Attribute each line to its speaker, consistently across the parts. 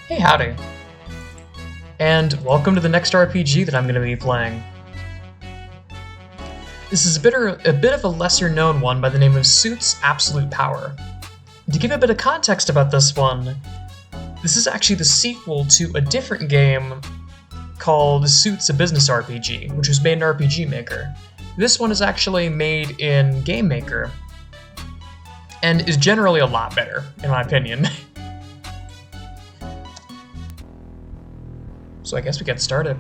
Speaker 1: Hey, howdy, and welcome to the next RPG that I'm going to be playing. This is a bit of a lesser-known one by the name of Suits Absolute Power. To give a bit of context about this one, this is actually the sequel to a different game called Suits a Business RPG, which was made in RPG Maker. This one is actually made in Game Maker, and is generally a lot better, in my opinion. So I guess we get started.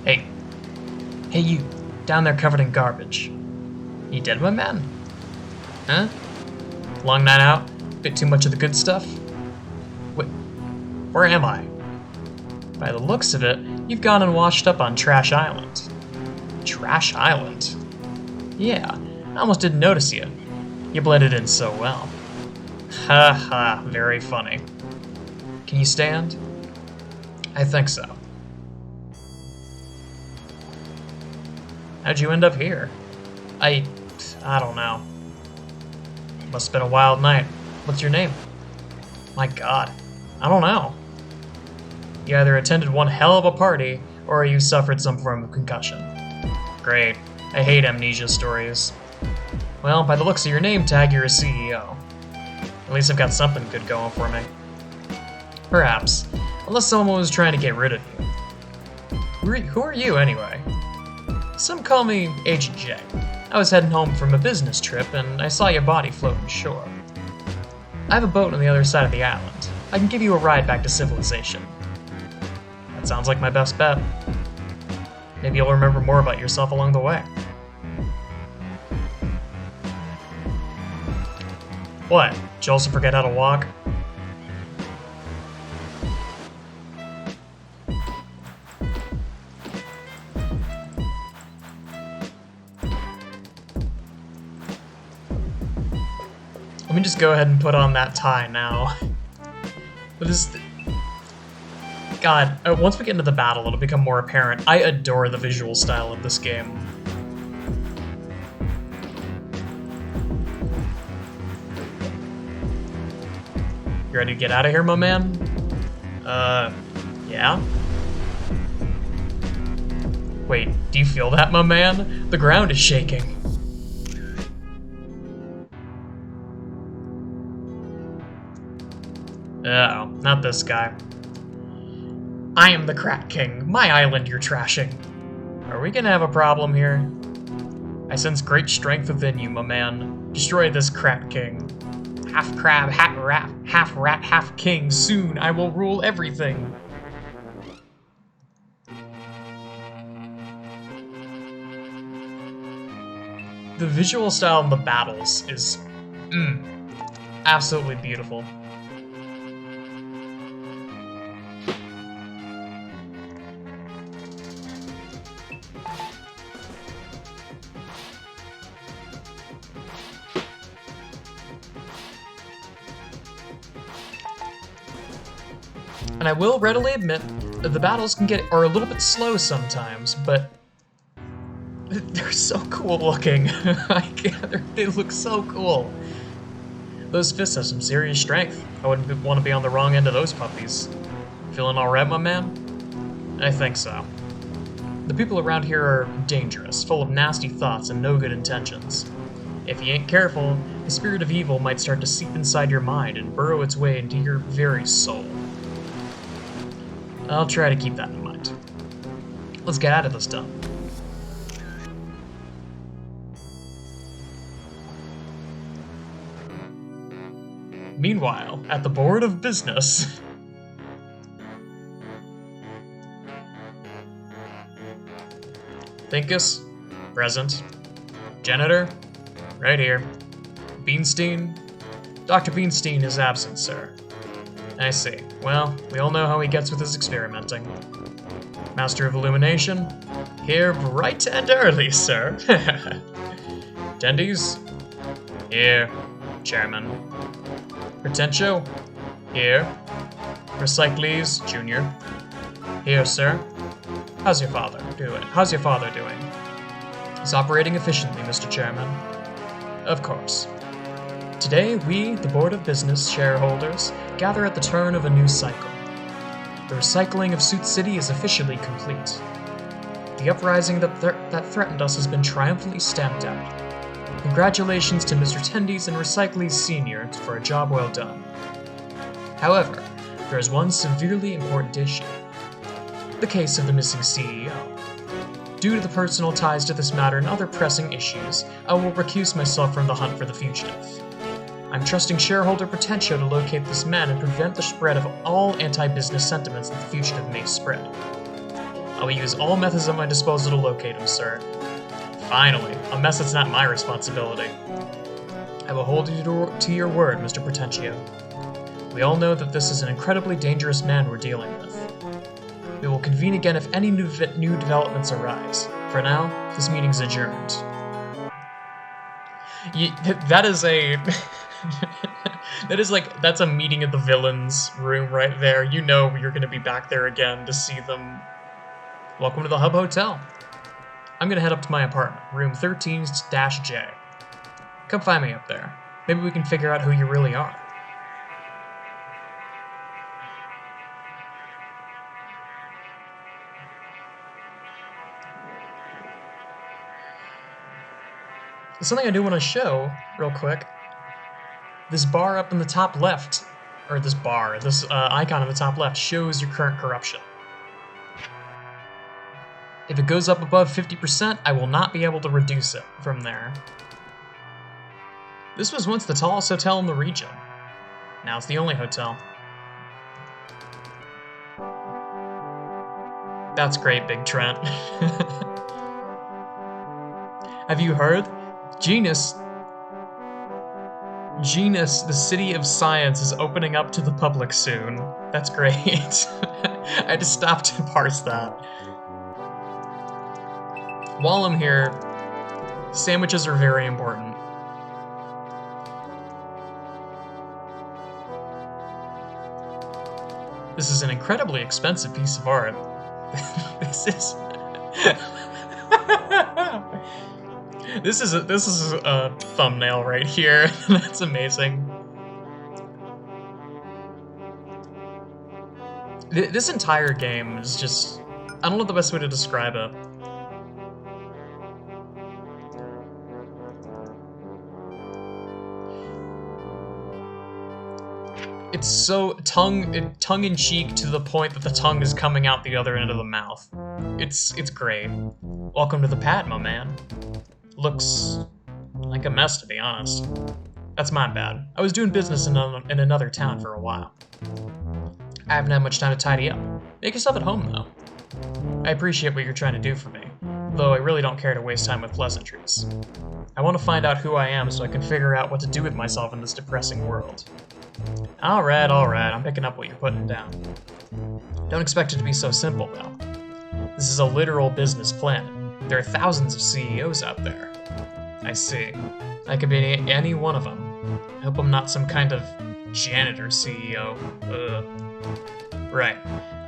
Speaker 1: Hey. Hey you, down there covered in garbage. You dead, my man? Huh? Long night out? Bit too much of the good stuff? Wait, where am I? By the looks of it, you've gone and washed up on Trash Island. Trash Island? Yeah, I almost didn't notice you. You blended in so well. Ha ha, very funny. Can you stand? I think so. How'd you end up here? I don't know. Must have been a wild night. What's your name? My god, I don't know. You either attended one hell of a party, or you suffered some form of concussion. Great. I hate amnesia stories. Well, by the looks of your name tag, you're a CEO. At least I've got something good going for me. Perhaps. Unless someone was trying to get rid of you. Who are you, anyway? Some call me Agent J. I was heading home from a business trip, and I saw your body floating ashore. I have a boat on the other side of the island. I can give you a ride back to civilization. That sounds like my best bet. Maybe you'll remember more about yourself along the way. What? Did you also forget how to walk? Let me just go ahead and put on that tie now. But this... God, once we get into the battle, it'll become more apparent. I adore the visual style of this game. You ready to get out of here, my man? Yeah? Wait, do you feel that, my man? The ground is shaking. Uh-oh, not this guy. I am the Crack King. My island you're trashing. Are we gonna have a problem here? I sense great strength within you, my man. Destroy this Crack King. Half crab, half rat, half king. Soon I will rule everything. The visual style in the battles is absolutely beautiful. And I will readily admit that the battles are a little bit slow sometimes, but they're so cool looking. They look so cool. Those fists have some serious strength. I wouldn't want to be on the wrong end of those puppies. Feeling alright, my man? I think so. The people around here are dangerous, full of nasty thoughts and no good intentions. If you ain't careful, the spirit of evil might start to seep inside your mind and burrow its way into your very soul. I'll try to keep that in mind. Let's get out of this dump. Meanwhile, at the Board of Business... Thinkus, present. Janitor, right here. Beanstein? Dr. Beanstein is absent, sir. I see. Well, we all know how he gets with his experimenting. Master of Illumination, here bright and early, sir. Attendees, here. Chairman. Pretentio, here. Recycles, Jr. Here, sir. How's your father doing? He's operating efficiently, Mr. Chairman. Of course. Today, we, the Board of Business shareholders, gather at the turn of a new cycle. The recycling of Suit City is officially complete. The uprising that threatened us has been triumphantly stamped out. Congratulations to Mr. Tendies and Recycles Sr. for a job well done. However, there is one severely important issue. The case of the missing CEO. Due to the personal ties to this matter and other pressing issues, I will recuse myself from the hunt for the fugitive. I'm trusting shareholder Pretentio to locate this man and prevent the spread of all anti-business sentiments that the fugitive may spread. I will use all methods at my disposal to locate him, sir. Finally, a mess that's not my responsibility. I will hold you to your word, Mr. Pretentio. We all know that this is an incredibly dangerous man we're dealing with. We will convene again if any new developments arise. For now, this meeting's adjourned. That is a... that's a meeting at the villains room right there. You know you're gonna be back there again to see them. Welcome to the Hub Hotel. I'm gonna head up to my apartment, room 13-J. Come find me up there. Maybe we can figure out who you really are. Something I do want to show, real quick. This bar up in the top left, or this icon in the top left, shows your current corruption. If it goes up above 50%, I will not be able to reduce it from there. This was once the tallest hotel in the region. Now it's the only hotel. That's great, Big Trent. Have you heard? Genus, the City of Science, is opening up to the public soon. That's great. I had to stop to parse that. While I'm here, sandwiches are very important. This is an incredibly expensive piece of art. This is... This is a thumbnail right here. That's amazing. This entire game is just... I don't know the best way to describe it. It's so tongue-in-cheek to the point that the tongue is coming out the other end of the mouth. It's great. Welcome to the pad, my man. Looks like a mess, to be honest. That's my bad. I was doing business in another town for a while. I haven't had much time to tidy up. Make yourself at home, though. I appreciate what you're trying to do for me, though I really don't care to waste time with pleasantries. I want to find out who I am so I can figure out what to do with myself in this depressing world. Alright, I'm picking up what you're putting down. Don't expect it to be so simple, though. This is a literal business planet. There are thousands of CEOs out there. I see. I could be any one of them. I hope I'm not some kind of janitor CEO. Right.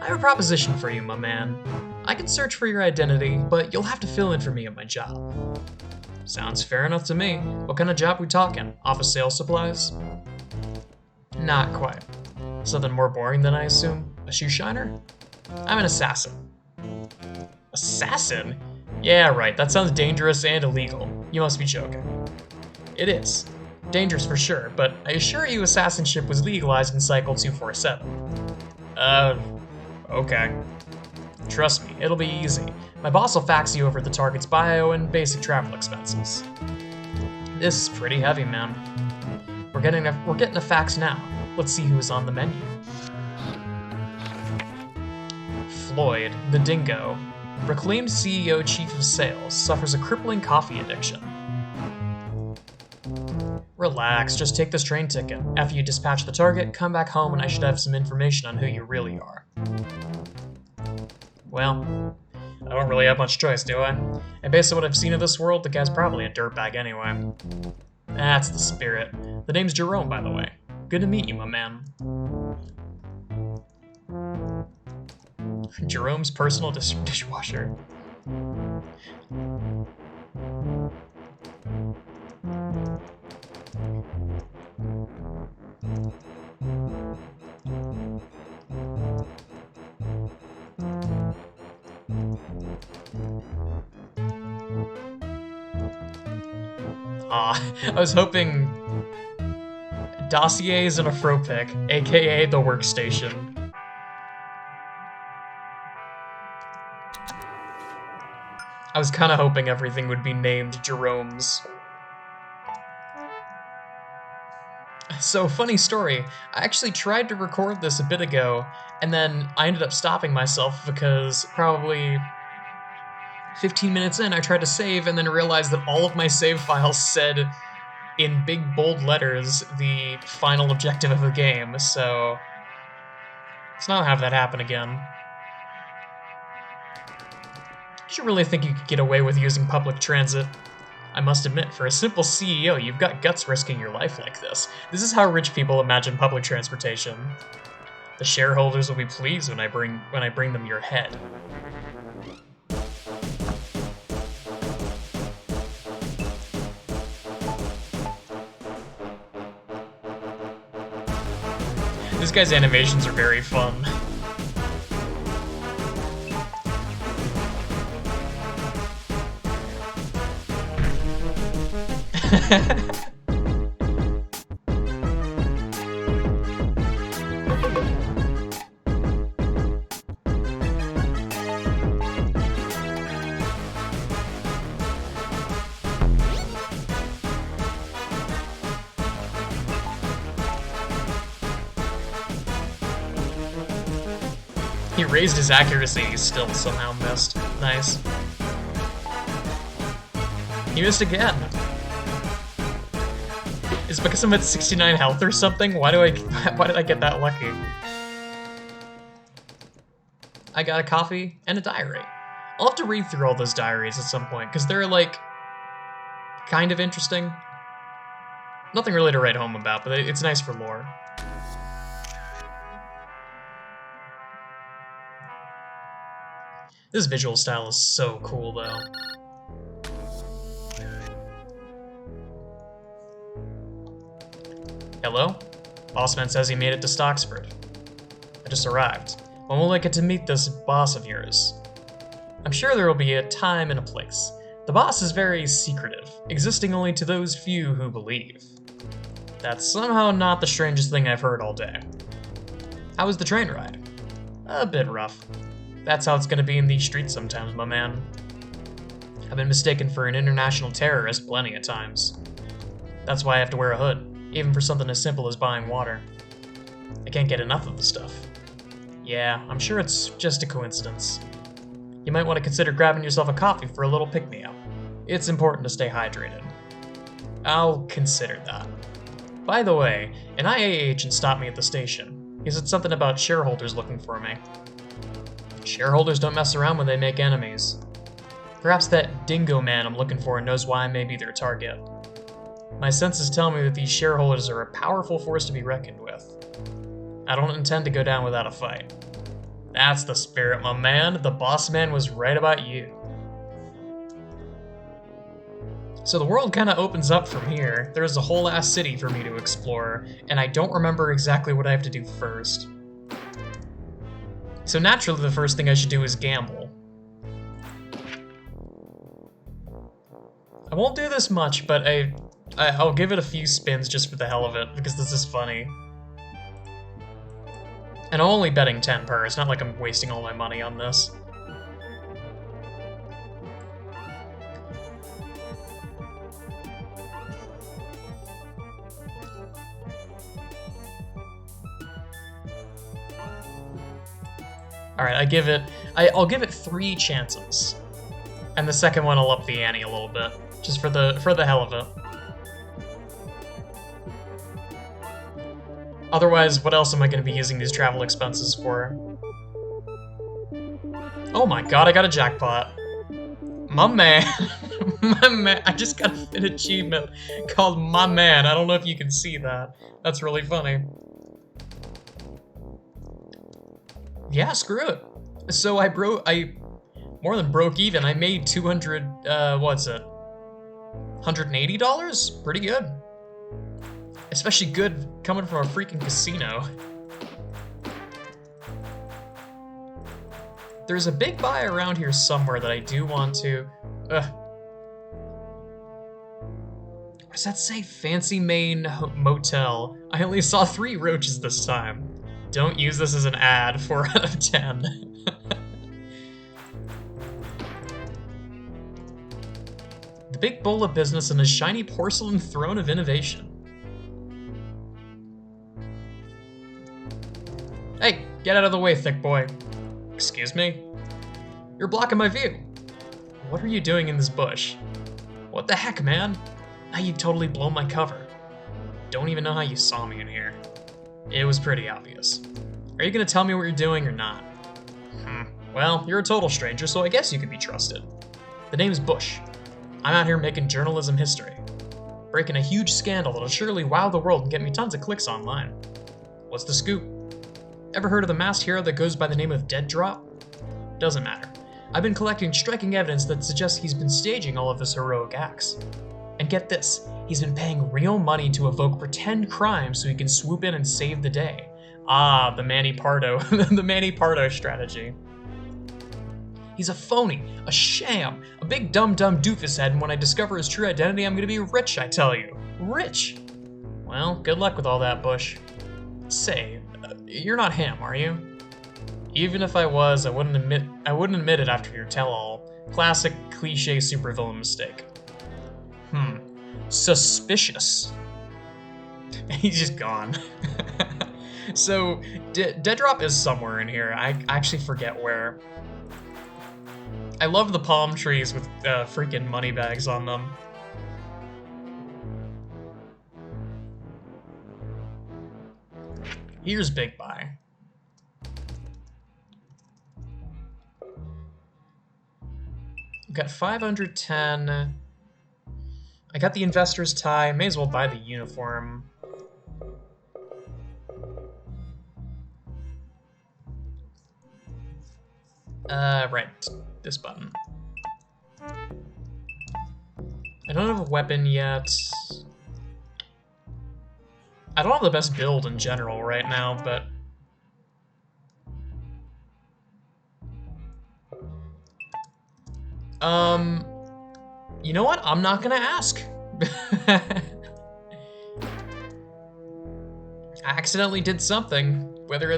Speaker 1: I have a proposition for you, my man. I can search for your identity, but you'll have to fill in for me at my job. Sounds fair enough to me. What kind of job we talking? Office sales supplies? Not quite. Something more boring than I assume? A shoe shiner? I'm an assassin. Assassin? Yeah, right. That sounds dangerous and illegal. You must be joking. It is. Dangerous for sure, but I assure you assassinship was legalized in Cycle 247. Okay. Trust me, it'll be easy. My boss will fax you over the target's bio and basic travel expenses. This is pretty heavy, man. We're getting a fax now. Let's see who's on the menu. Floyd, the dingo, reclaimed CEO chief of sales, suffers a crippling coffee addiction. Relax, just take this train ticket. After you dispatch the target, come back home and I should have some information on who you really are. Well, I don't really have much choice, do I? And based on what I've seen of this world, the guy's probably a dirtbag anyway. That's the spirit. The name's Jerome, by the way. Good to meet you, my man. Jerome's personal dishwasher. I was hoping dossiers and a Fropic, aka the workstation. I was kind of hoping everything would be named Jerome's. So, funny story, I actually tried to record this a bit ago, and then I ended up stopping myself because probably 15 minutes in I tried to save and then realized that all of my save files said in big bold letters the final objective of the game, so let's not have that happen again. Did you really think you could get away with using public transit? I must admit, for a simple CEO, you've got guts risking your life like this. This is how rich people imagine public transportation. The shareholders will be pleased when I bring them your head. This guy's animations are very fun. He raised his accuracy, he still somehow missed. Nice. He missed again. Is it because I'm at 69 health or something? Why did I get that lucky? I got a coffee and a diary. I'll have to read through all those diaries at some point, because they're, like, kind of interesting. Nothing really to write home about, but it's nice for lore. This visual style is so cool, though. Hello? Bossman says he made it to Stocksford. I just arrived. When will I get to meet this boss of yours? I'm sure there will be a time and a place. The boss is very secretive, existing only to those few who believe. That's somehow not the strangest thing I've heard all day. How was the train ride? A bit rough. That's how it's gonna be in these streets sometimes, my man. I've been mistaken for an international terrorist plenty of times. That's why I have to wear a hood, even for something as simple as buying water. I can't get enough of the stuff. Yeah, I'm sure it's just a coincidence. You might want to consider grabbing yourself a coffee for a little pick-me-up. It's important to stay hydrated. I'll consider that. By the way, an IA agent stopped me at the station. He said something about shareholders looking for me. Shareholders don't mess around when they make enemies. Perhaps that dingo man I'm looking for knows why I may be their target. My senses tell me that these shareholders are a powerful force to be reckoned with. I don't intend to go down without a fight. That's the spirit, my man. The boss man was right about you. So the world kind of opens up from here. There's a whole ass city for me to explore, and I don't remember exactly what I have to do first. So naturally, the first thing I should do is gamble. I won't do this much, but I'll give it a few spins just for the hell of it, because this is funny. And I'm only betting 10 per, it's not like I'm wasting all my money on this. Alright, I'll give it 3 chances. And the second one I'll up the ante a little bit. Just for the hell of it. Otherwise, what else am I going to be using these travel expenses for? Oh my god, I got a jackpot. My man. My man. I just got an achievement called My Man. I don't know if you can see that. That's really funny. Yeah, screw it. So I more than broke even. I made 200, what's it? $180? Pretty good. Especially good coming from a freaking casino. There's a big buy around here somewhere that I do want to... What does that say? Fancy Main Motel. I only saw 3 roaches this time. Don't use this as an ad, 4 out of 10. The big bowl of business and a shiny porcelain throne of innovation. Hey, get out of the way, thick boy. Excuse me? You're blocking my view. What are you doing in this bush? What the heck, man? Now you've totally blown my cover. Don't even know how you saw me in here. It was pretty obvious. Are you gonna tell me what you're doing or not? Well, you're a total stranger, so I guess you could be trusted. The name's Bush. I'm out here making journalism history. Breaking a huge scandal that'll surely wow the world and get me tons of clicks online. What's the scoop? Ever heard of the masked hero that goes by the name of Dead Drop? Doesn't matter. I've been collecting striking evidence that suggests he's been staging all of his heroic acts. And get this, he's been paying real money to evoke pretend crimes so he can swoop in and save the day. Ah, the Manny Pardo, the Manny Pardo strategy. He's a phony, a sham, a big dumb doofus head, and when I discover his true identity, I'm gonna be rich, I tell you. Rich! Well, good luck with all that, Bush. Say, you're not him, are you? Even if I was, I wouldn't admit it after your tell-all. Classic cliche supervillain mistake. Suspicious. He's just gone. So, Dead Drop is somewhere in here. I actually forget where. I love the palm trees with freaking money bags on them. Here's Big Buy. I've got 510. I got the investor's tie. May as well buy the uniform. Right. This button. I don't have a weapon yet. I don't have the best build in general right now, but... You know what? I'm not gonna ask. I accidentally did something. Whether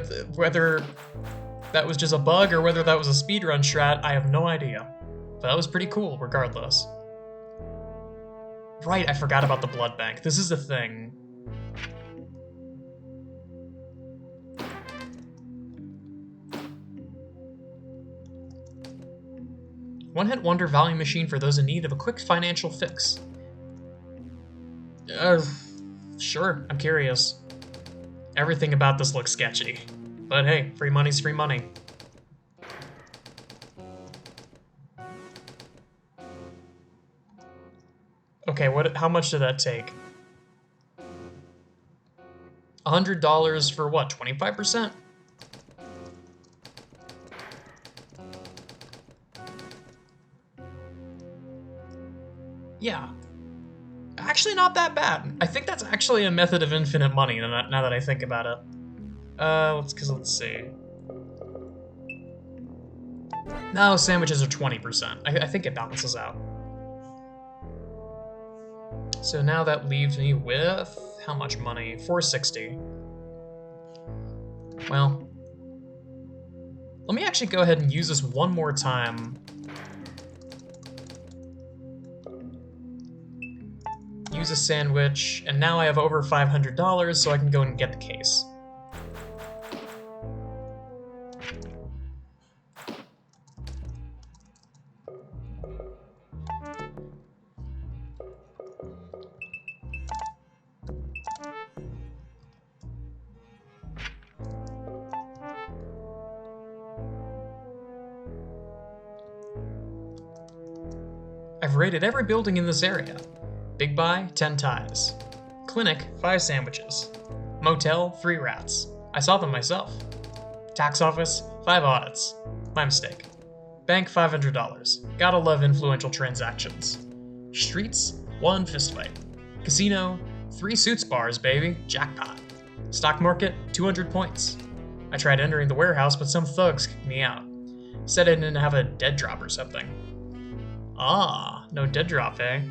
Speaker 1: that was just a bug or whether that was a speedrun strat, I have no idea. But that was pretty cool, regardless. Right, I forgot about the blood bank. This is the thing. One-hit wonder value machine for those in need of a quick financial fix. Sure, I'm curious. Everything about this looks sketchy. But hey, free money's free money. Okay, how much did that take? $100 for what, 25%? Yeah. Actually not that bad. I think that's actually a method of infinite money now that I think about it. Let's see. No, sandwiches are 20%. I think it balances out. So now that leaves me with how much money? 460. Well, let me actually go ahead and use this one more time. Use a sandwich, and now I have over $500, so I can go and get the case. I've raided every building in this area. Big Buy, 10 ties. Clinic, 5 sandwiches. Motel, 3 rats. I saw them myself. Tax office, 5 audits. My mistake. Bank, $500. Gotta love influential transactions. Streets, 1 fistfight. Casino, 3 suits bars, baby. Jackpot. Stock market, 200 points. I tried entering the warehouse, but some thugs kicked me out. Said I didn't have a dead drop or something. Ah, no dead drop, eh?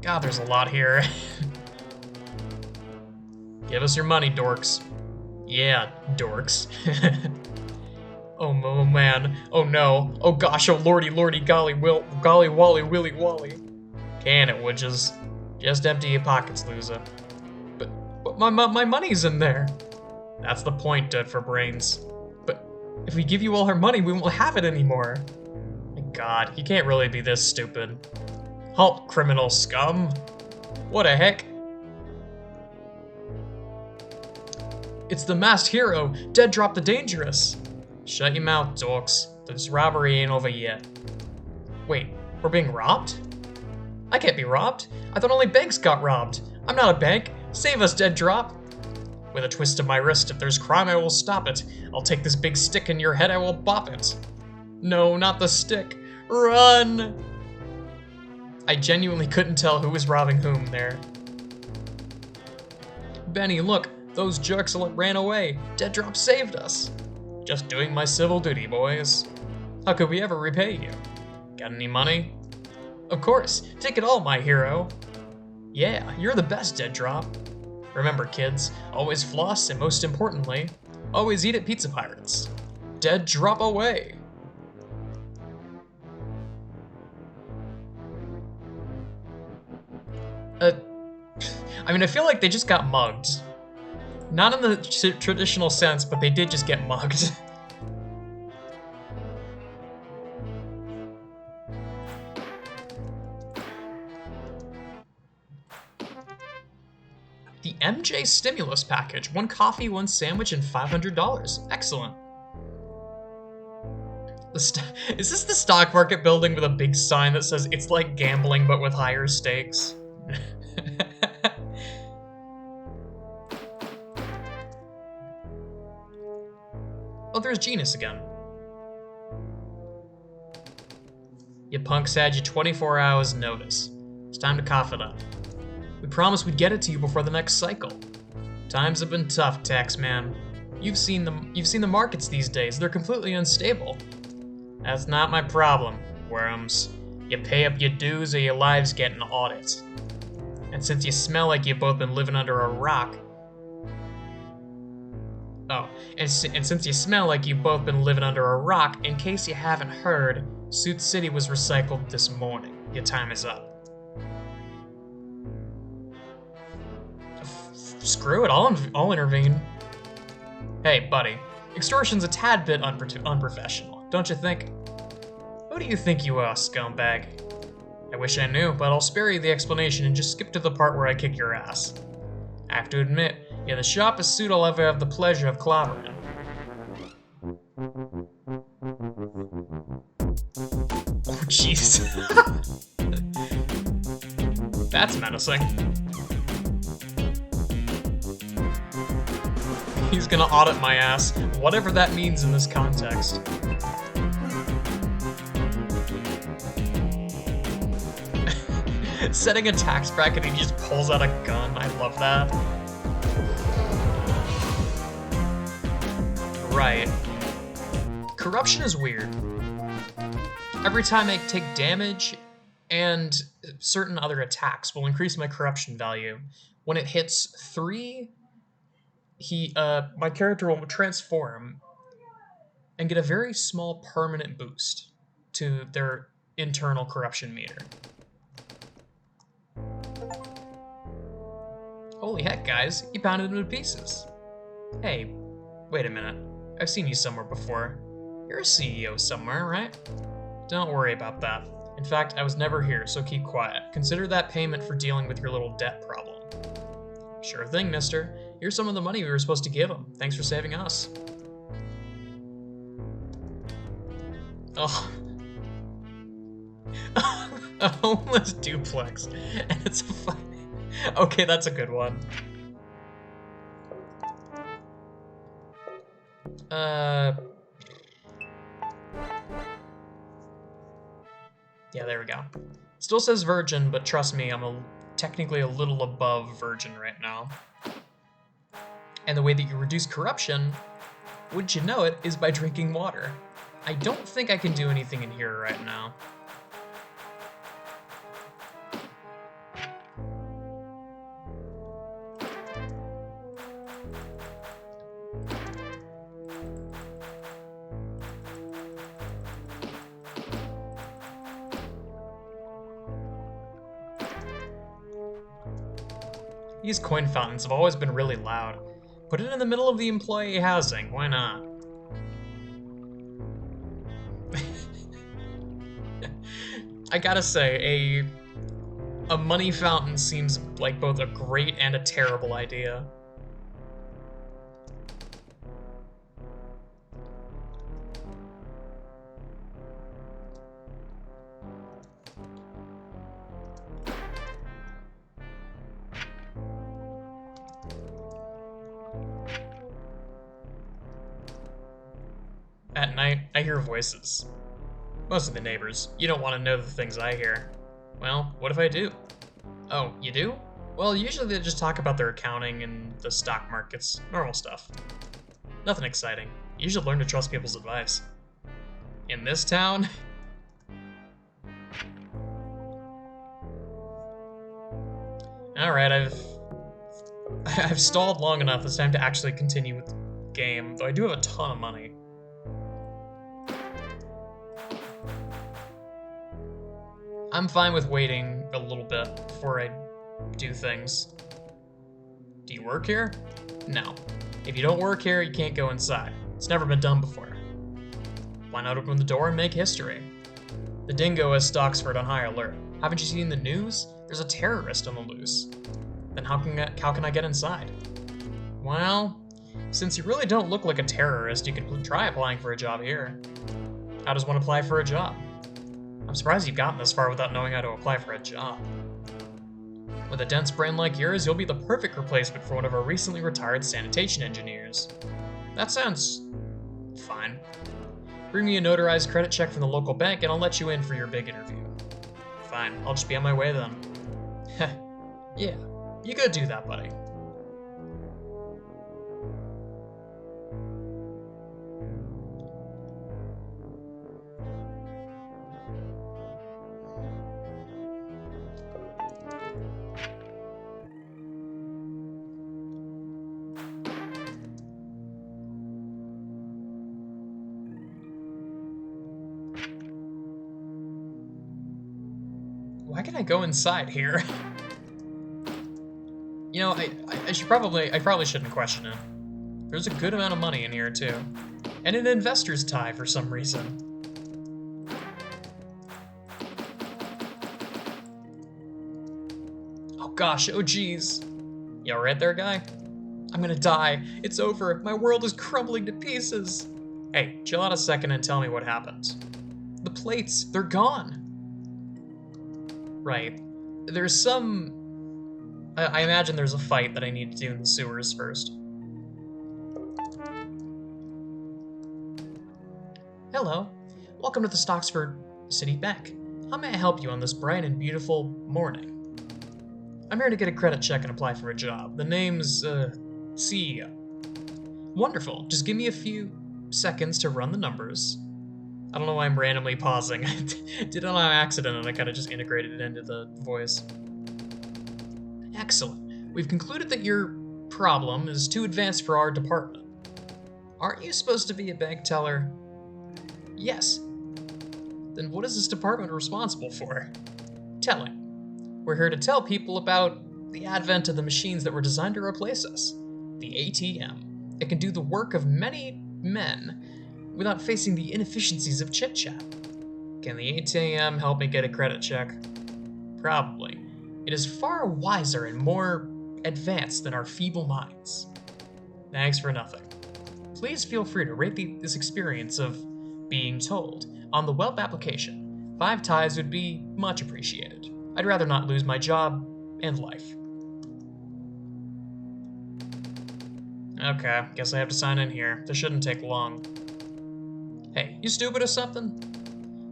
Speaker 1: God, there's a lot here. Give us your money, dorks. Yeah, dorks. Oh man. Oh no. Oh gosh, oh lordy golly wally willy wally. Can it, witches? Just empty your pockets, loser. But my money's in there. That's the point, Dead for Brains. But if we give you all our money, we won't have it anymore. My God, you can't really be this stupid. Halt, criminal scum. What the heck? It's the masked hero, Dead Drop the Dangerous. Shut your mouth, dorks. This robbery ain't over yet. Wait, we're being robbed? I can't be robbed. I thought only banks got robbed. I'm not a bank. Save us, Dead Drop. With a twist of my wrist, if there's crime, I will stop it. I'll take this big stick in your head, I will bop it. No, not the stick. Run! I genuinely couldn't tell who was robbing whom there. Benny, look, those jerks ran away. Dead Drop saved us. Just doing my civil duty, boys. How could we ever repay you? Got any money? Of course, take it all, my hero. Yeah, you're the best, Dead Drop. Remember, kids, always floss, and most importantly, always eat at Pizza Pirates. Dead Drop away. I mean, I feel like they just got mugged. Not in the traditional sense, but they did just get mugged. The MJ Stimulus Package. 1 coffee, 1 sandwich, and $500. Excellent. Is this the stock market building with a big sign that says it's like gambling but with higher stakes? Oh, there's Genus again. You punks had your 24 hours notice. It's time to cough it up. We promised we'd get it to you before the next cycle. Times have been tough, Taxman. You've seen the markets these days. They're completely unstable. That's not my problem, worms. You pay up your dues or your lives get an audit. And since you smell like you've both been living under a rock, and since you smell like you've both been living under a rock, in case you haven't heard, Suit City was recycled this morning. Your time is up. Screw it, I'll intervene. Hey, buddy. Extortion's a tad bit unprofessional, don't you think? Who do you think you are, scumbag? I wish I knew, but I'll spare you the explanation and just skip to the part where I kick your ass. I have to admit, you're the sharpest suit I'll ever have the pleasure of clobbering. Oh, jeez. That's menacing. He's gonna audit my ass, whatever that means in this context. Setting a tax bracket, he just pulls out a gun. I love that. Right. Corruption is weird. Every time I take damage and certain other attacks will increase my corruption value. When it hits 3, my character will transform and get a very small permanent boost to their internal corruption meter. Holy heck, guys, you pounded him to pieces. Hey, wait a minute. I've seen you somewhere before. You're a CEO somewhere, right? Don't worry about that. In fact, I was never here, so keep quiet. Consider that payment for dealing with your little debt problem. Sure thing, mister. Here's some of the money we were supposed to give him. Thanks for saving us. Oh. A homeless duplex. And it's a funny... Okay, that's a good one. Yeah, there we go. Still says virgin, but trust me, I'm technically a little above virgin right now. And the way that you reduce corruption, wouldn't you know it, is by drinking water. I don't think I can do anything in here right now. These coin fountains have always been really loud. Put it in the middle of the employee housing, why not? I gotta say, a money fountain seems like both a great and a terrible idea. At night, I hear voices. Most of the neighbors. You don't want to know the things I hear. Well, what if I do? Oh, you do? Well, usually they just talk about their accounting and the stock markets. Normal stuff. Nothing exciting. You should learn to trust people's advice. In this town? Alright, I've stalled long enough. It's time to actually continue with the game, though I do have a ton of money. I'm fine with waiting a little bit before I do things. Do you work here? No. If you don't work here, you can't go inside. It's never been done before. Why not open the door and make history? The dingo has Stocksford on high alert. Haven't you seen the news? There's a terrorist on the loose. Then how can I get inside? Well, since you really don't look like a terrorist, you could try applying for a job here. How does one apply for a job? I'm surprised you've gotten this far without knowing how to apply for a job. With a dense brain like yours, you'll be the perfect replacement for one of our recently retired sanitation engineers. That sounds fine. Bring me a notarized credit check from the local bank and I'll let you in for your big interview. Fine, I'll just be on my way then. Heh, yeah, you go do that, buddy. Why can I go inside here? You know, I probably shouldn't question it. There's a good amount of money in here too. And an investor's tie for some reason. Oh gosh, oh geez. You alright there, guy? I'm gonna die. It's over. My world is crumbling to pieces. Hey, chill out a second and tell me what happened. The plates, they're gone. Right. There's some... I imagine there's a fight that I need to do in the sewers first. Hello. Welcome to the Stocksford City Bank. How may I help you on this bright and beautiful morning? I'm here to get a credit check and apply for a job. The name's, CEO. Wonderful. Just give me a few seconds to run the numbers. I don't know why I'm randomly pausing. I did it on accident and I kind of just integrated it into the voice. Excellent. We've concluded that your problem is too advanced for our department. Aren't you supposed to be a bank teller? Yes. Then what is this department responsible for? Telling. We're here to tell people about the advent of the machines that were designed to replace us. The ATM. It can do the work of many men without facing the inefficiencies of chit-chat. Can the ATM help me get a credit check? Probably. It is far wiser and more advanced than our feeble minds. Thanks for nothing. Please feel free to rate this experience of being told on the Welp application. 5 ties would be much appreciated. I'd rather not lose my job and life. Okay, guess I have to sign in here. This shouldn't take long. Hey, you stupid or something?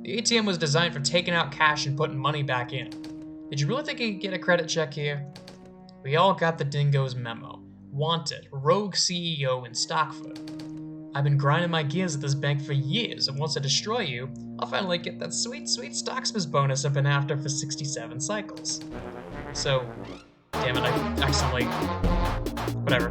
Speaker 1: The ATM was designed for taking out cash and putting money back in. Did you really think you could get a credit check here? We all got the dingo's memo. Wanted, rogue CEO in Stockfoot. I've been grinding my gears at this bank for years, and once I destroy you, I'll finally get that sweet, sweet Stocksmith bonus I've been after for 67 cycles. So, damn it, I accidentally... Whatever.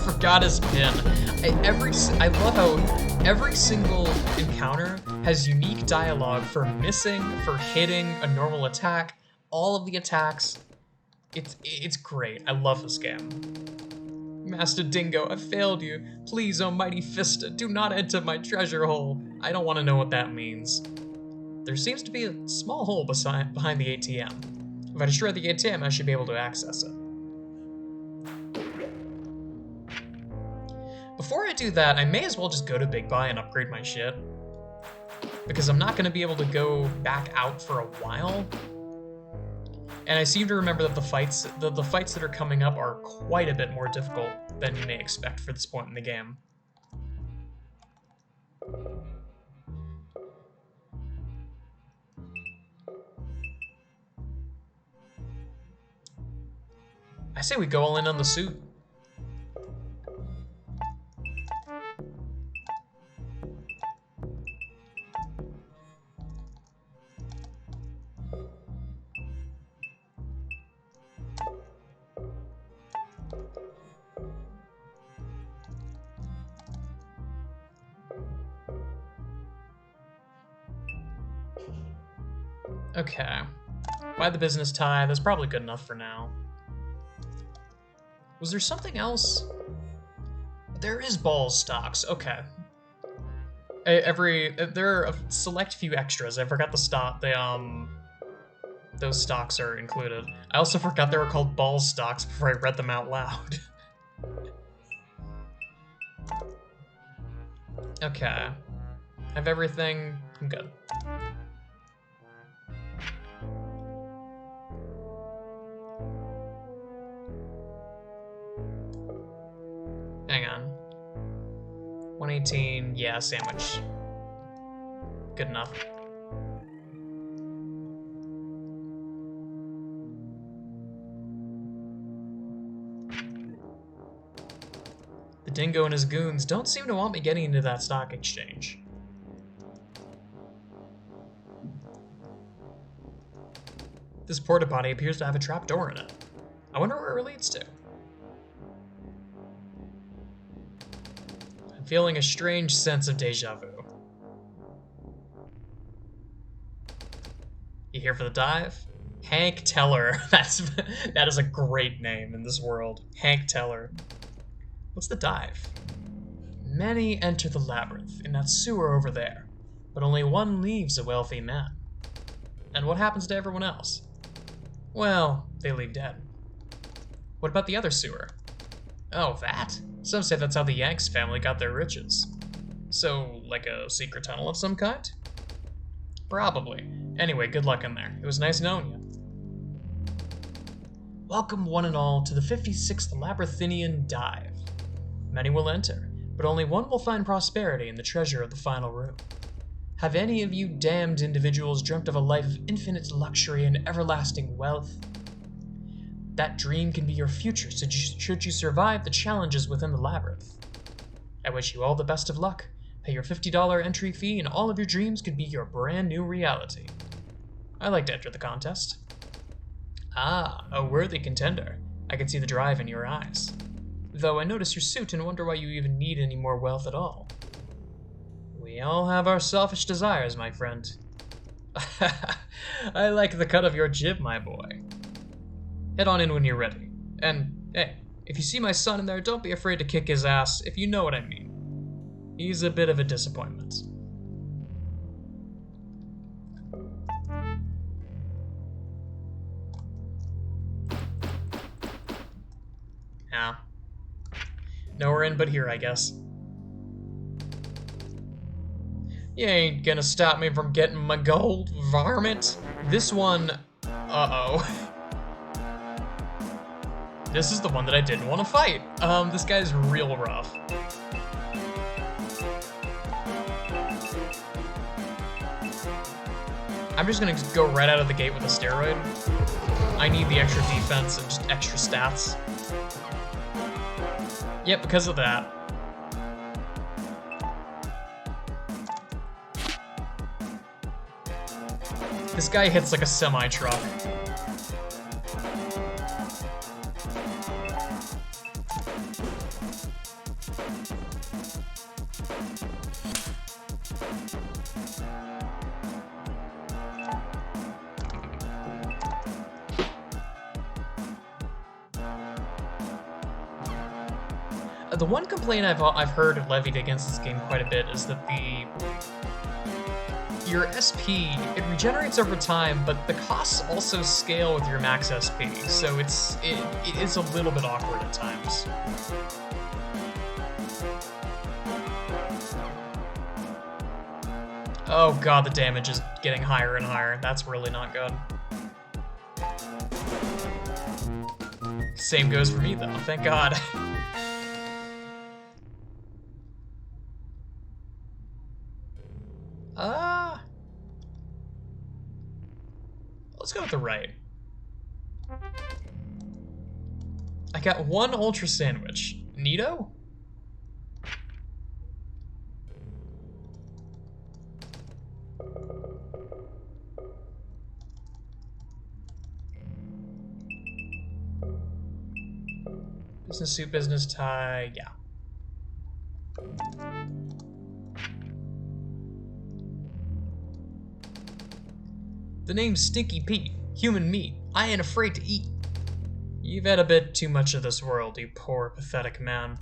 Speaker 1: Forgot his pin. I love how every single encounter has unique dialogue for missing, for hitting a normal attack, all of the attacks. It's great. I love this game. Master Dingo, I failed you. Please, oh mighty Fista, do not enter my treasure hole. I don't want to know what that means. There seems to be a small hole behind the ATM. If I destroy the ATM, I should be able to access it. Before I do that, I may as well just go to Big Buy and upgrade my shit. Because I'm not going to be able to go back out for a while. And I seem to remember that the fights that are coming up are quite a bit more difficult than you may expect for this point in the game. I say we go all in on the suit. Okay. Buy the business tie. That's probably good enough for now. Was there something else? There is balls stocks. Okay. There are a select few extras. I forgot those stocks are included. I also forgot they were called balls stocks before I read them out loud. Okay. Have everything. I'm good. Hang on. 118, yeah, sandwich. Good enough. The Dingo and his goons don't seem to want me getting into that stock exchange. This porta potty appears to have a trapdoor in it. I wonder where it leads to. I'm feeling a strange sense of deja vu. You here for the dive? Hank Teller. That is a great name in this world. Hank Teller. What's the dive? Many enter the labyrinth in that sewer over there, but only one leaves a wealthy man. And what happens to everyone else? Well, they leave dead. What about the other sewer? Oh, that? Some say that's how the Yanks family got their riches. So, like a secret tunnel of some kind? Probably. Anyway, good luck in there. It was nice knowing you. Welcome one and all to the 56th Labyrinthinian Dive. Many will enter, but only one will find prosperity in the treasure of the final room. Have any of you damned individuals dreamt of a life of infinite luxury and everlasting wealth? That dream can be your future should you survive the challenges within the labyrinth. I wish you all the best of luck. Pay your $50 entry fee and all of your dreams could be your brand new reality. I'd like to enter the contest. Ah, a worthy contender. I can see the drive in your eyes. Though I notice your suit and wonder why you even need any more wealth at all. We all have our selfish desires, my friend. I like the cut of your jib, my boy. Head on in when you're ready. And, hey, if you see my son in there, don't be afraid to kick his ass, if you know what I mean. He's a bit of a disappointment. Yeah. Nowhere in but here, I guess. You ain't gonna stop me from getting my gold, varmint. This one... Uh-oh. This is the one that I didn't want to fight. This guy's real rough. I'm just gonna go right out of the gate with a steroid. I need the extra defense and just extra stats. Yep, because of that. This guy hits like a semi-truck. The one complaint I've heard levied against this game quite a bit is that your SP, it regenerates over time, but the costs also scale with your max SP, so it is a little bit awkward at times. Oh god, the damage is getting higher and higher. That's really not good. Same goes for me though, thank god. Let's go with the right. I got one ultra sandwich. Neato? Business suit, business tie, yeah. The name's Stinky Pete, human meat. I ain't afraid to eat. You've had a bit too much of this world, you poor, pathetic man.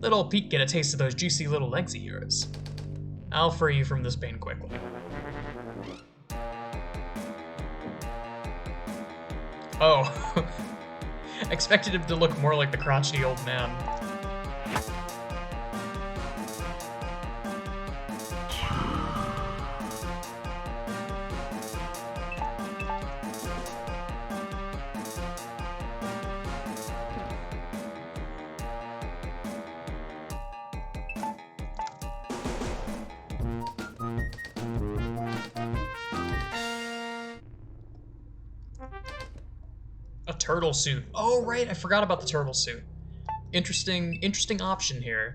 Speaker 1: Let old Pete get a taste of those juicy little legs of yours. I'll free you from this pain quickly. Oh. Expected him to look more like the crotchety old man. A turtle suit. Oh, right, I forgot about the turtle suit. Interesting option here.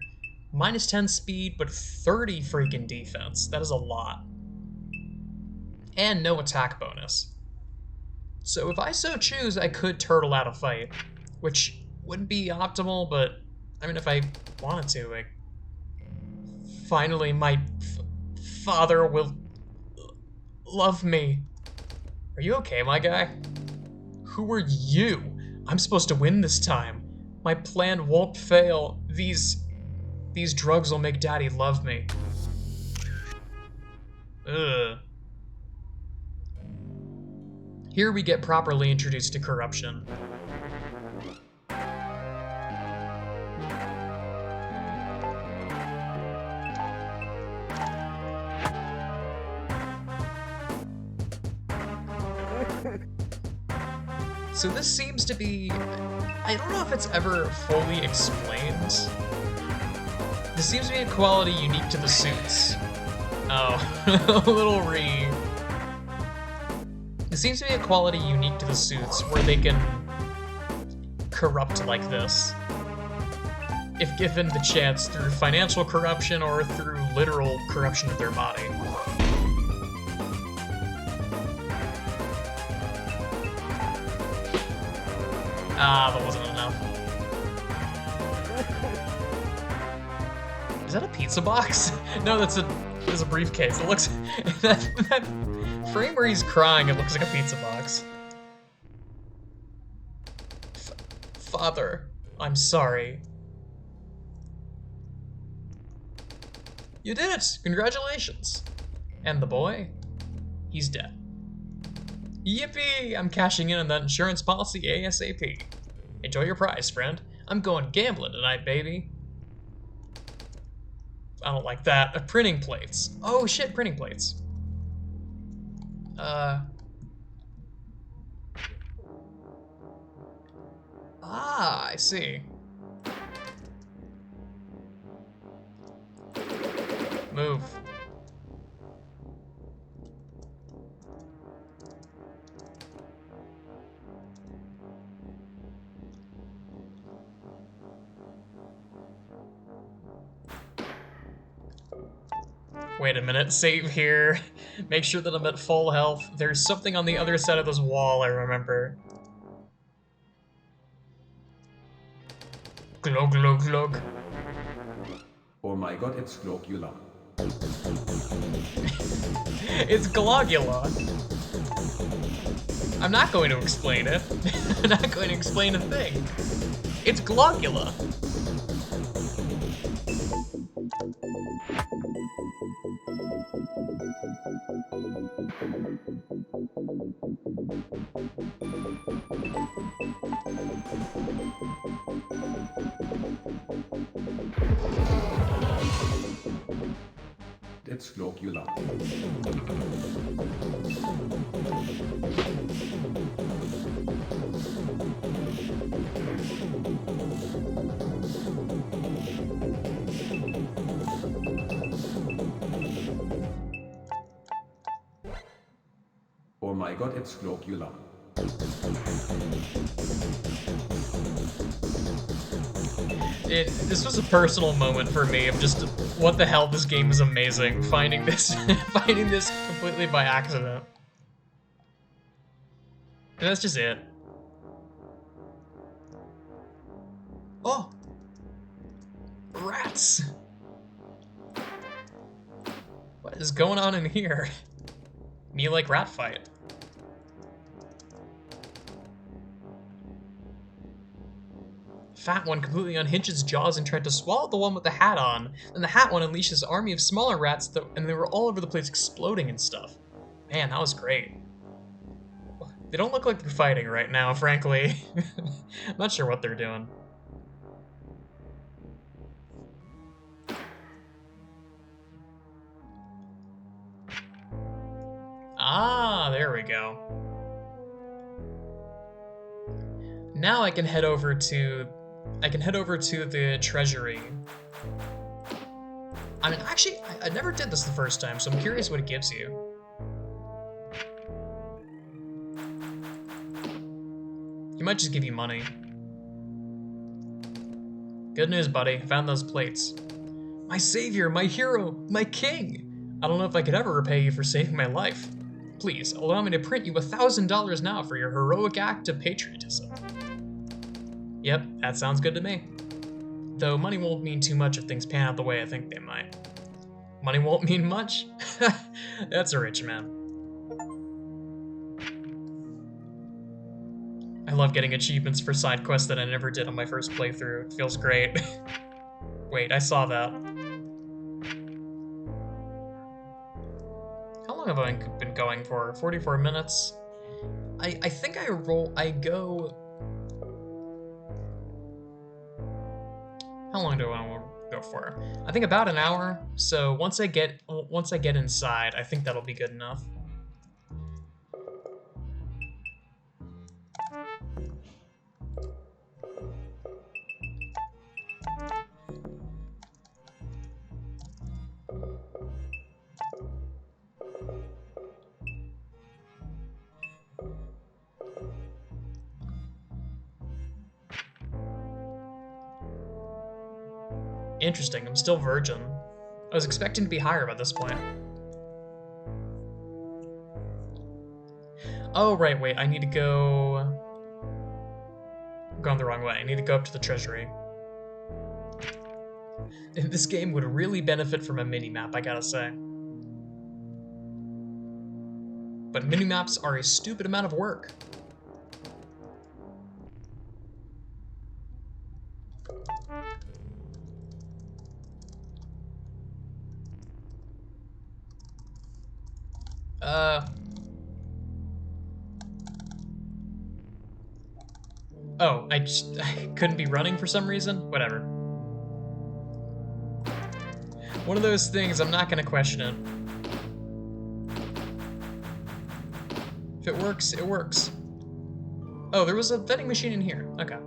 Speaker 1: Minus 10 speed, but 30 freaking defense. That is a lot. And no attack bonus. So if I so choose, I could turtle out a fight, which wouldn't be optimal, but I mean, if I wanted to, like, finally my father will love me. Are you okay, my guy? Who are you? I'm supposed to win this time. My plan won't fail. These drugs will make Daddy love me. Ugh. Here we get properly introduced to corruption. So this seems to be... I don't know if it's ever fully explained. This seems to be a quality unique to the suits. Oh, a little re... It seems to be a quality unique to the suits where they can corrupt like this. If given the chance through financial corruption or through literal corruption of their body. Ah, that wasn't enough. that a pizza box? No, that's a briefcase. It looks that frame where he's crying. It looks like a pizza box. Father, I'm sorry. You did it! Congratulations! And the boy? He's dead. Yippee! I'm cashing in on that insurance policy ASAP. Enjoy your prize, friend. I'm going gambling tonight, baby. I don't like that. Printing plates. Oh shit, printing plates. Ah, I see. Move. Wait a minute, save here. Make sure that I'm at full health. There's something on the other side of this wall, I remember. Glug, glug, glug.
Speaker 2: Oh my god, it's Glogula.
Speaker 1: It's Glogula. I'm not going to explain it. I'm not going to explain a thing. It's Glogula.
Speaker 2: It's Glogula. Oh my god, it's Glogula.
Speaker 1: This was a personal moment for me of just what the hell, this game is amazing. Finding this finding this completely by accident. And that's just it. Oh! Rats! What is going on in here? Me like rat fight. Fat one completely unhinged its jaws and tried to swallow the one with the hat on. Then the hat one unleashed his army of smaller rats, and they were all over the place exploding and stuff. Man, that was great. They don't look like they're fighting right now, frankly. I'm not sure what they're doing. Ah, there we go. Now I can head over to the treasury. I mean, actually, I never did this the first time, so I'm curious what it gives you. He might just give you money. Good news, buddy. I found those plates. My savior, my hero, my king! I don't know if I could ever repay you for saving my life. Please, allow me to print you $1,000 now for your heroic act of patriotism. Yep, that sounds good to me. Though money won't mean too much if things pan out the way I think they might. Money won't mean much? That's a rich man. I love getting achievements for side quests that I never did on my first playthrough. It feels great. Wait, I saw that. How long have I been going for? 44 minutes? I think I go... How long do I want to go for? I think about an hour. So once I get inside, I think that'll be good enough. Interesting, I'm still virgin. I was expecting to be higher by this point. Oh, right, wait, I need to go... I'm going the wrong way. I need to go up to the treasury. This game would really benefit from a mini-map, I gotta say. But mini-maps are a stupid amount of work. Oh, I couldn't be running for some reason? Whatever. One of those things, I'm not gonna question it. If it works, it works. Oh, there was a vending machine in here. Okay.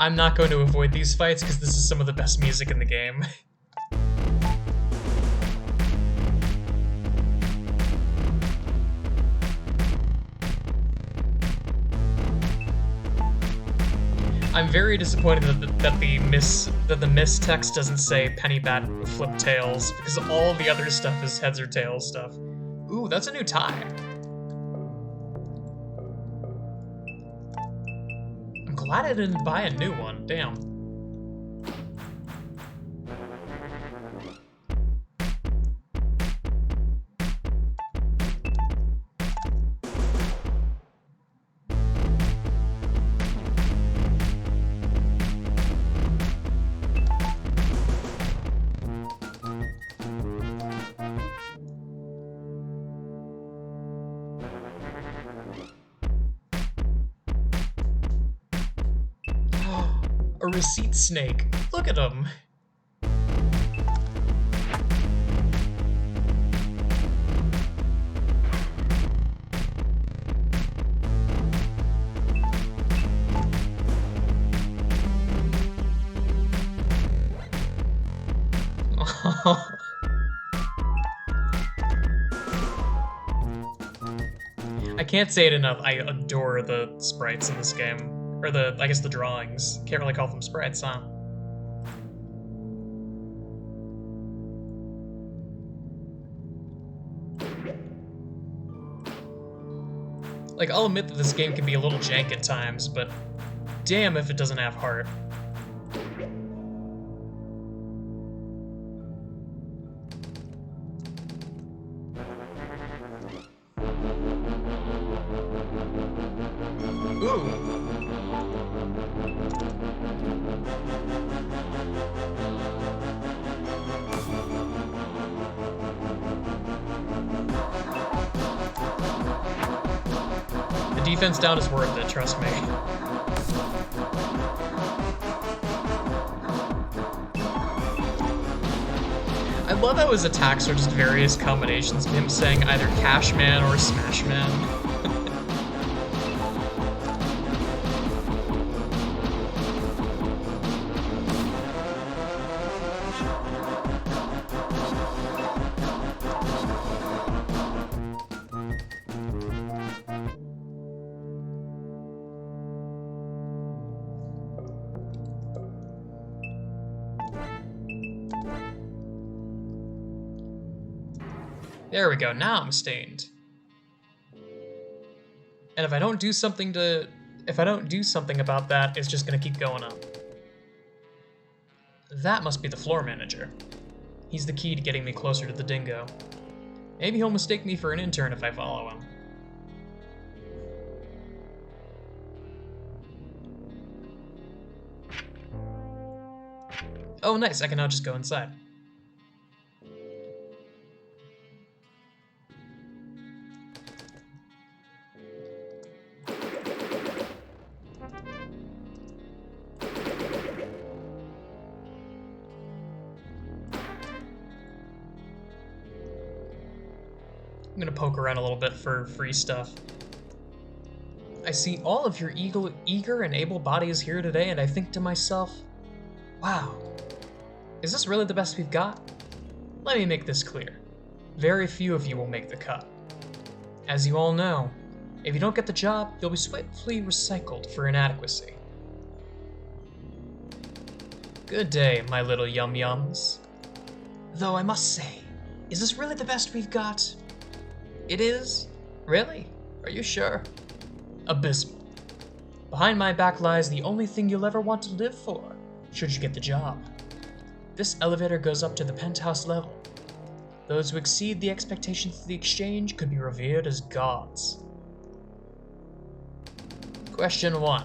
Speaker 1: I'm not going to avoid these fights because this is some of the best music in the game. I'm very disappointed that the miss text doesn't say Pennybat flip tails because all the other stuff is heads or tails stuff. Ooh, that's a new tie. I'm glad I didn't buy a new one. Damn. A receipt snake. Look at him. I can't say it enough. I adore the sprites in this game. Or I guess the drawings. Can't really call them sprites, huh? Like, I'll admit that this game can be a little jank at times, but damn if it doesn't have heart. Ooh. The defense down is worth it, trust me. I love how his attacks are just various combinations of him saying either Cash Man or Smash Man. There we go, now I'm stained. And if I don't do something about that, it's just gonna keep going up. That must be the floor manager. He's the key to getting me closer to the dingo. Maybe he'll mistake me for an intern if I follow him. Oh nice, I can now just go inside. I'm gonna poke around a little bit for free stuff. I see all of your eager and able bodies here today, and I think to myself, wow, is this really the best we've got? Let me make this clear. Very few of you will make the cut. As you all know, if you don't get the job, you'll be swiftly recycled for inadequacy. Good day, my little yum-yums. Though I must say, is this really the best we've got? It is? Really? Are you sure? Abysmal. Behind my back lies the only thing you'll ever want to live for, should you get the job. This elevator goes up to the penthouse level. Those who exceed the expectations of the exchange could be revered as gods. Question 1.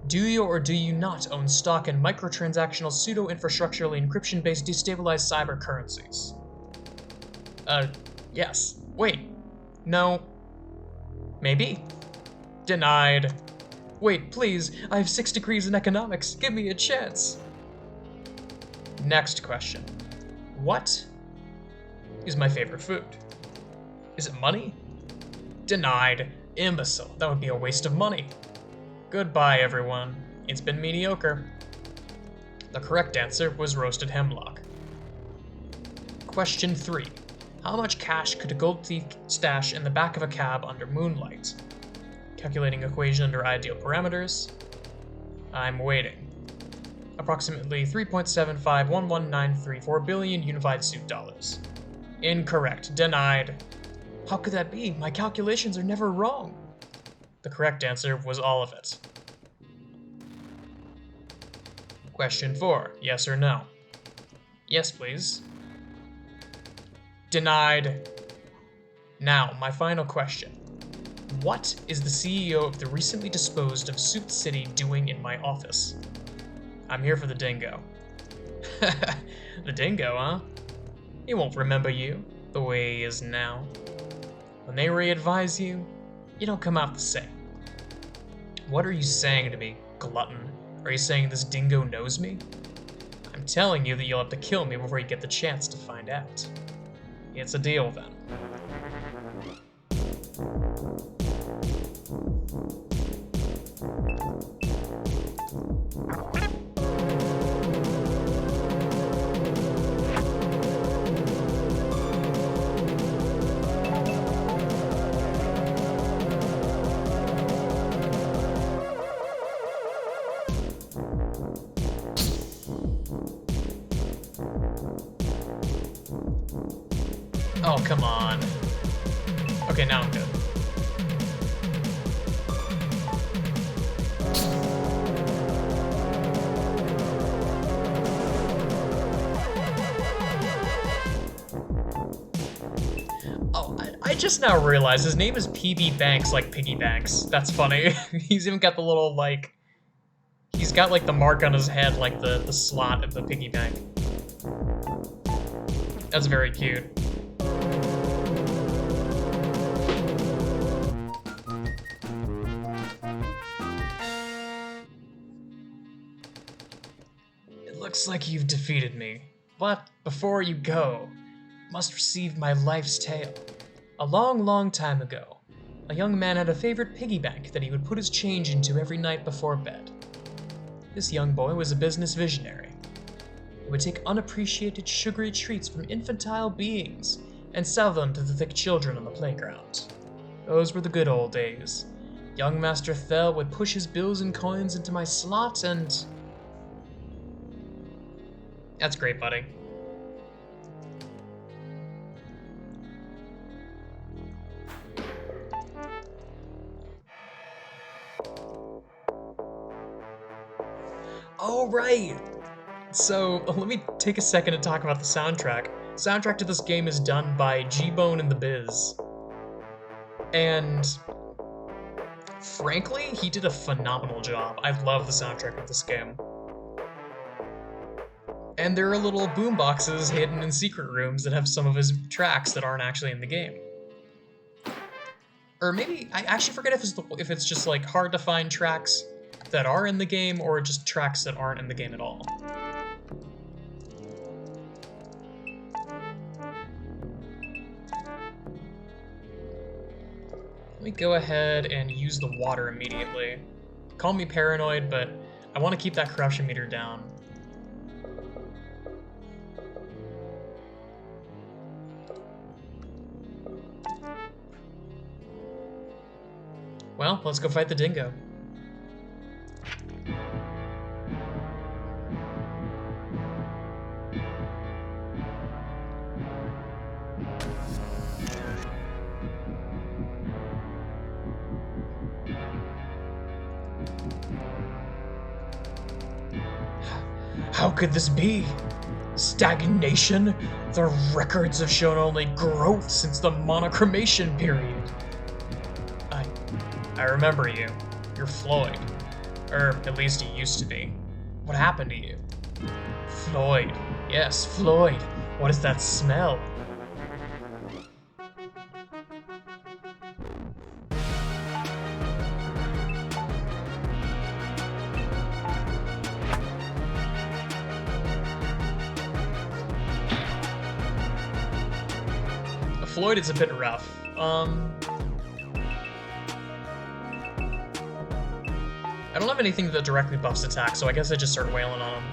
Speaker 1: Do you or do you not own stock in microtransactional pseudo-infrastructurally encryption-based destabilized cyber currencies? Yes. Wait. No. Maybe. Denied. Wait, please, I have 6 degrees in economics. Give me a chance. Next question. What is my favorite food? Is it money? Denied. Imbecile. That would be a waste of money. Goodbye, everyone. It's been mediocre. The correct answer was roasted hemlock. Question 3. How much cash could a gold thief stash in the back of a cab under moonlight? Calculating equation under ideal parameters. I'm waiting. Approximately 3.751194 billion unified suit dollars. Incorrect. Denied. How could that be? My calculations are never wrong. The correct answer was all of it. Question 4. Yes or no? Yes, please. Denied. Now, my final question. What is the CEO of the recently disposed of Suit City doing in my office? I'm here for the dingo. The dingo, huh? He won't remember you the way he is now. When they re-advise you, you don't come out the same. What are you saying to me, glutton? Are you saying this dingo knows me? I'm telling you that you'll have to kill me before you get the chance to find out. It's a deal, then. Oh, come on. Okay, now I'm good. Oh, I just now realized his name is PB Banks, like Piggy Banks. That's funny. He's even got the little, like... He's got, like, the mark on his head, like the slot of the piggy bank. That's very cute. Looks like you've defeated me, but before you go, you must receive my life's tale. A long, long time ago, a young man had a favorite piggy bank that he would put his change into every night before bed. This young boy was a business visionary. He would take unappreciated sugary treats from infantile beings and sell them to the thick children on the playground. Those were the good old days. Young Master Thel would push his bills and coins into my slot and... That's great, buddy. Oh, right! So, let me take a second to talk about the soundtrack. Soundtrack to this game is done by G-Bone and the Biz. And... frankly, he did a phenomenal job. I love the soundtrack of this game. And there are little boomboxes hidden in secret rooms that have some of his tracks that aren't actually in the game. Or maybe, I actually forget if it's just like hard to find tracks that are in the game or just tracks that aren't in the game at all. Let me go ahead and use the water immediately. Call me paranoid, but I want to keep that corruption meter down. Well, let's go fight the dingo. How could this be? Stagnation? The records have shown only growth since the monochromation period. I remember you. You're Floyd. Or at least you used to be. What happened to you? Floyd. Yes, Floyd. What is that smell? Floyd is a bit rough. I don't have anything that directly buffs attack, so I guess I just start wailing on him.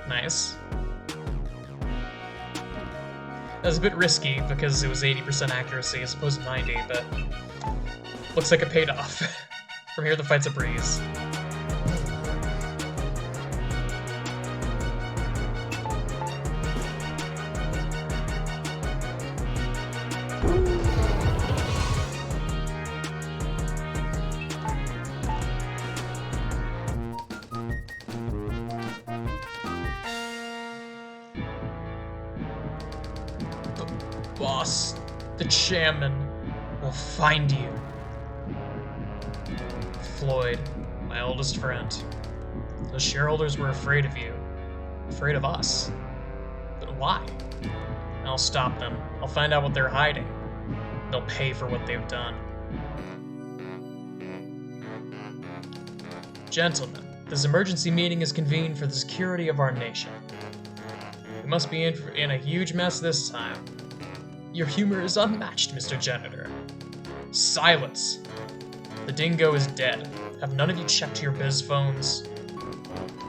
Speaker 1: Nice. That was a bit risky because it was 80% accuracy as opposed to 90, but looks like it paid off. From here, the fight's a breeze. Boss, the chairman, will find you. Floyd, my oldest friend. The shareholders were afraid of you. Afraid of us. But why? I'll stop them. I'll find out what they're hiding. They'll pay for what they've done. Gentlemen, this emergency meeting is convened for the security of our nation. We must be in a huge mess this time. Your humor is unmatched, Mr. Janitor. Silence! The dingo is dead. Have none of you checked your biz phones?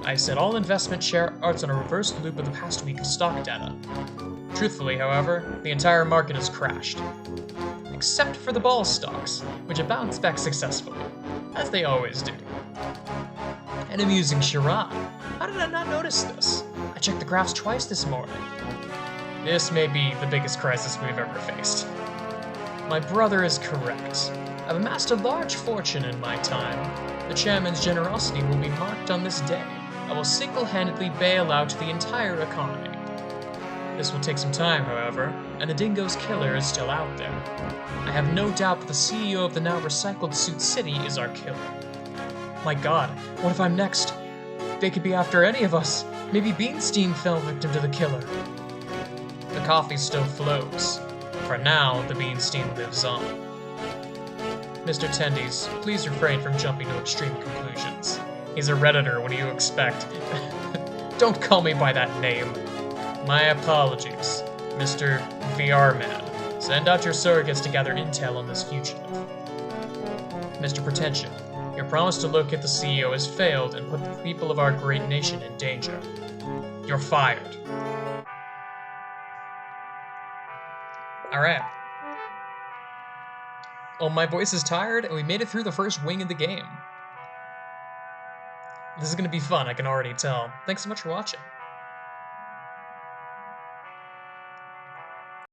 Speaker 1: I set all investment charts on a reversed loop of the past week of stock data. Truthfully, however, the entire market has crashed. Except for the ball stocks, which have bounced back successfully, as they always do. An amusing charade. How did I not notice this? I checked the graphs twice this morning. This may be the biggest crisis we've ever faced. My brother is correct. I've amassed a large fortune in my time. The chairman's generosity will be marked on this day. I will single-handedly bail out the entire economy. This will take some time, however, and the dingo's killer is still out there. I have no doubt that the CEO of the now recycled Suit City is our killer. My god, what if I'm next? They could be after any of us. Maybe Beanstein fell victim to the killer. The coffee still flows. For now, the Beanstein lives on. Mr. Tendies, please refrain from jumping to extreme conclusions. He's a Redditor, what do you expect? Don't call me by that name. My apologies, Mr. VR Man. Send out your surrogates to gather intel on this fugitive. Mr. Pretension, your promise to locate the CEO has failed and put the people of our great nation in danger. You're fired. Alright. Well, my voice is tired, and we made it through the first wing of the game. This is going to be fun, I can already tell. Thanks so much for watching.